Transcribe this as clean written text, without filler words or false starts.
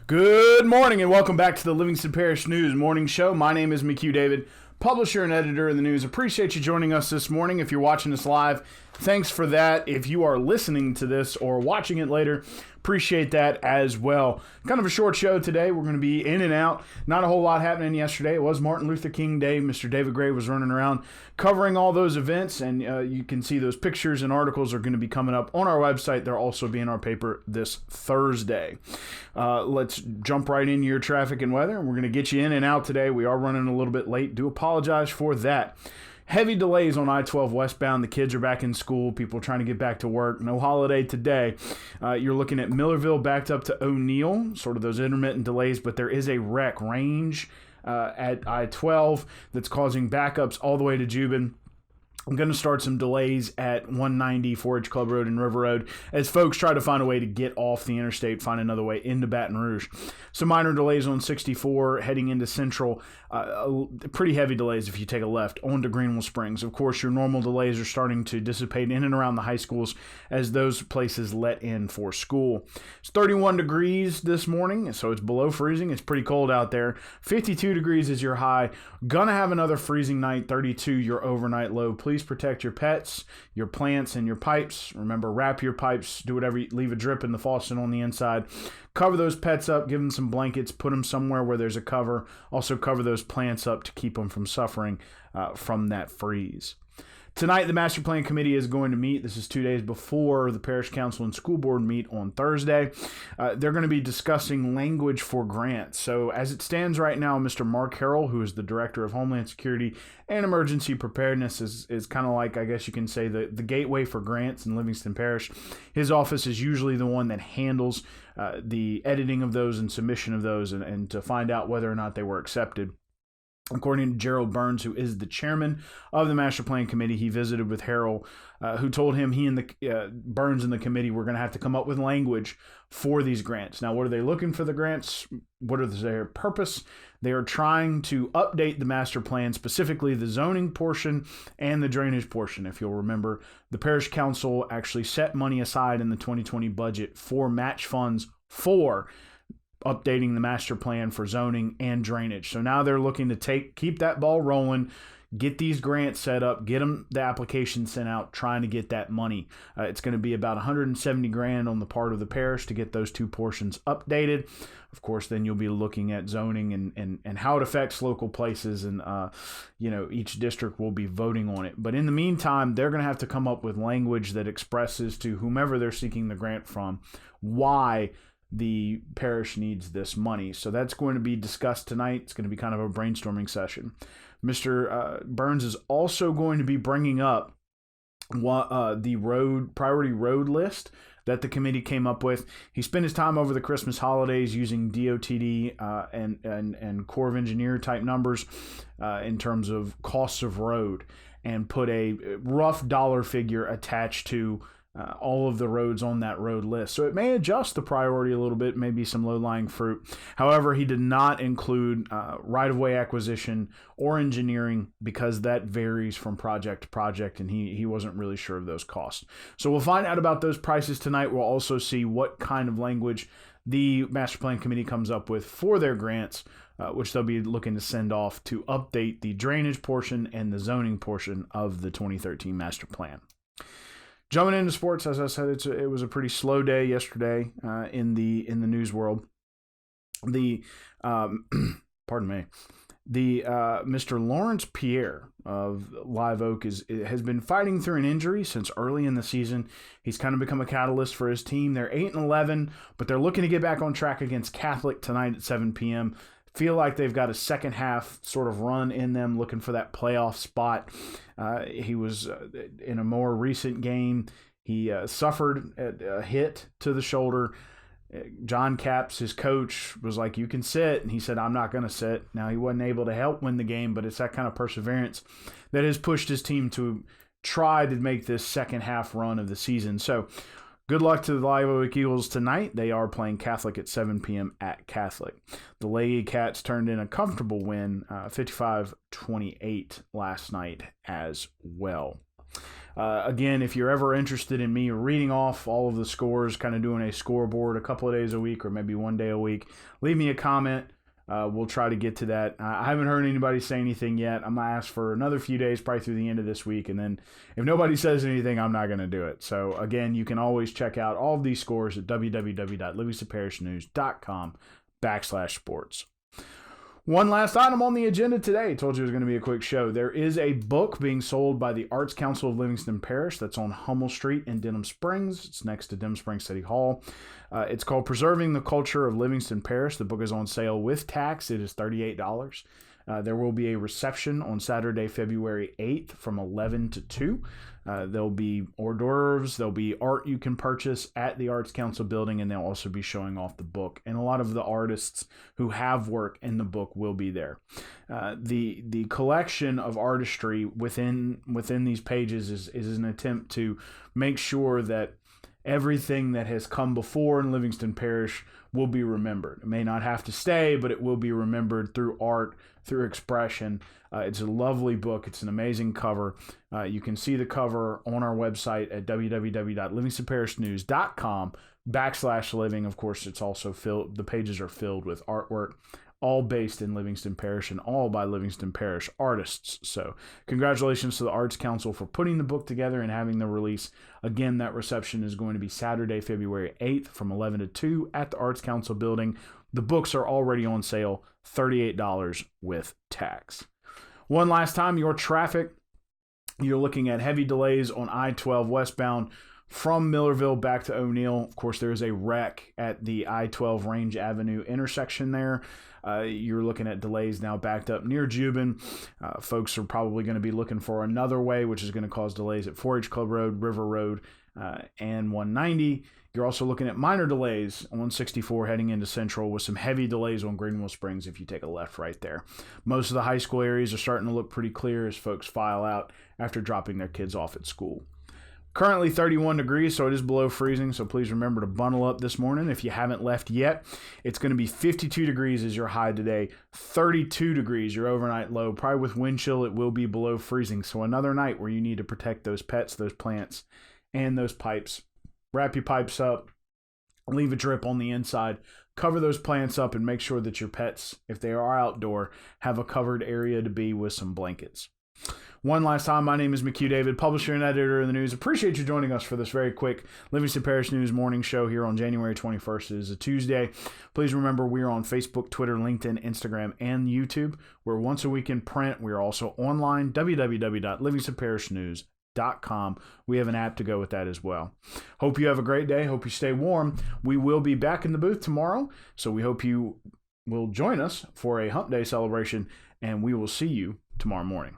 Good morning and welcome back to the Livingston Parish News Morning Show. My name is McHugh David, publisher and editor of the news. Appreciate you joining us this morning. If you're watching us live, thanks for that. If you are listening to this or watching it later, appreciate that as well. Kind of a short show today. We're going to be in and out. Not a whole lot happening yesterday. It was Martin Luther King Day. Mr. David Gray was running around covering all those events, and you can see those pictures and articles are going to be coming up on our website. They'll also be in our paper this Thursday. Let's jump right into your traffic and weather, and we're going to get you in and out today. We are running a little bit late. Do apologize for that. Heavy delays on I-12 westbound. The kids are back in school. People are trying to get back to work. No holiday today. You're looking at Millerville backed up to O'Neill, sort of those intermittent delays, but there is a wreck range at I-12 that's causing backups all the way to Jubin. I'm going to start some delays at 190 4H Club Road and River Road as folks try to find a way to get off the interstate, find another way into Baton Rouge. Some minor delays on 64 heading into Central. Pretty heavy delays if you take a left onto Greenville Springs. Of course, your normal delays are starting to dissipate in and around the high schools as those places let in for school. It's 31 degrees this morning, so it's below freezing. It's pretty cold out there. 52 degrees is your high. Gonna have another freezing night, 32 your overnight low. Please protect your pets, your plants, and your pipes. Remember, wrap your pipes, do whatever, leave a drip in the faucet on the inside. Cover those pets up, give them some blankets, put them somewhere where there's a cover. Also cover those plants up to keep them from suffering from that freeze. Tonight, the Master Plan Committee is going to meet. This is 2 days before the Parish Council and School Board meet on Thursday. They're going to be discussing language for grants. So as it stands right now, Mr. Mark Harrell, who is the Director of Homeland Security and Emergency Preparedness, is kind of like, I guess you can say, the gateway for grants in Livingston Parish. His office is usually the one that handles the editing of those and submission of those and to find out whether or not they were accepted. According to Gerald Burns, who is the chairman of the Master Plan Committee, he visited with Harrell, who told him he and the Burns and the committee were going to have to come up with language for these grants. Now, what are they looking for the grants? What is their purpose? They are trying to update the master plan, specifically the zoning portion and the drainage portion. If you'll remember, the Parish Council actually set money aside in the 2020 budget for match funds for updating the master plan for zoning and drainage. So now they're looking to keep that ball rolling, get these grants set up, get them the application sent out, trying to get that money. It's going to be about $170,000 on the part of the parish to get those two portions updated. Of course, then you'll be looking at zoning and how it affects local places, and each district will be voting on it. But in the meantime, they're going to have to come up with language that expresses to whomever they're seeking the grant from why the parish needs this money. So that's going to be discussed tonight. It's going to be kind of a brainstorming session. Mr. Burns is also going to be bringing up the priority road list that the committee came up with. He spent his time over the Christmas holidays using DOTD and Corps of Engineer type numbers in terms of costs of road, and put a rough dollar figure attached to all of the roads on that road list. So it may adjust the priority a little bit, maybe some low-lying fruit. However, he did not include right-of-way acquisition or engineering because that varies from project to project, and he wasn't really sure of those costs. So we'll find out about those prices tonight. We'll also see what kind of language the Master Plan Committee comes up with for their grants, which they'll be looking to send off to update the drainage portion and the zoning portion of the 2013 Master Plan. Jumping into sports, as I said, it was a pretty slow day yesterday in the news world. Pardon me. Mr. Lawrence Pierre of Live Oak has been fighting through an injury since early in the season. He's kind of become a catalyst for his team. They're 8-11, but they're looking to get back on track against Catholic tonight at 7 p.m. Feel like they've got a second half sort of run in them, looking for that playoff spot. He was in a more recent game. He suffered a hit to the shoulder. John Capps, his coach, was like, "You can sit," and he said, "I'm not going to sit." Now, he wasn't able to help win the game, but it's that kind of perseverance that has pushed his team to try to make this second half run of the season. So good luck to the Live Oak Eagles tonight. They are playing Catholic at 7 p.m. at Catholic. The Lady Cats turned in a comfortable win, 55-28 last night as well. Again, if you're ever interested in me reading off all of the scores, kind of doing a scoreboard a couple of days a week or maybe one day a week, leave me a comment. We'll try to get to that. I haven't heard anybody say anything yet. I'm going to ask for another few days, probably through the end of this week. And then if nobody says anything, I'm not going to do it. So again, you can always check out all of these scores at www.livingstonparishnews.com/sports. One last item on the agenda today. I told you it was going to be a quick show. There is a book being sold by the Arts Council of Livingston Parish that's on Hummel Street in Denham Springs. It's next to Denham Springs City Hall. It's called Preserving the Culture of Livingston Parish. The book is on sale with tax. It is $38. There will be a reception on Saturday, February 8th from 11 to 2. There'll be hors d'oeuvres. There'll be art you can purchase at the Arts Council building, and they'll also be showing off the book. And a lot of the artists who have work in the book will be there. The collection of artistry within these pages is an attempt to make sure that everything that has come before in Livingston Parish will be remembered. It may not have to stay, but it will be remembered through art, through expression. It's a lovely book. It's an amazing cover. You can see the cover on our website at www.livingstonparishnews.com/living. Of course, it's also filled. The pages are filled with artwork, all based in Livingston Parish and all by Livingston Parish artists. So congratulations to the Arts Council for putting the book together and having the release. Again, that reception is going to be Saturday, February 8th from 11 to 2 at the Arts Council building. The books are already on sale, $38 with tax. One last time, your traffic. You're looking at heavy delays on I-12 westbound from Millerville back to O'Neill. Of course, there is a wreck at the I-12 Range Avenue intersection there. You're looking at delays now backed up near Jubin. Folks are probably going to be looking for another way, which is going to cause delays at 4-H Club Road, River Road, and 190. You're also looking at minor delays on 164 heading into Central with some heavy delays on Greenville Springs if you take a left right there. Most of the high school areas are starting to look pretty clear as folks file out after dropping their kids off at school. Currently 31 degrees, so it is below freezing, so please remember to bundle up this morning if you haven't left yet. It's going to be 52 degrees as your high today, 32 degrees your overnight low. Probably with wind chill, it will be below freezing, so another night where you need to protect those pets, those plants, and those pipes. Wrap your pipes up, leave a drip on the inside, cover those plants up, and make sure that your pets, if they are outdoor, have a covered area to be with some blankets. One last time, my name is McHugh David, publisher and editor of the news. Appreciate you joining us for this very quick Livingston Parish News morning show here on January 21st. It is a Tuesday. Please remember we are on Facebook, Twitter, LinkedIn, Instagram, and YouTube. We're once a week in print. We are also online, www.livingstonparishnews.com. We have an app to go with that as well. Hope you have a great day. Hope you stay warm. We will be back in the booth tomorrow, so we hope you will join us for a Hump Day celebration, and we will see you tomorrow morning.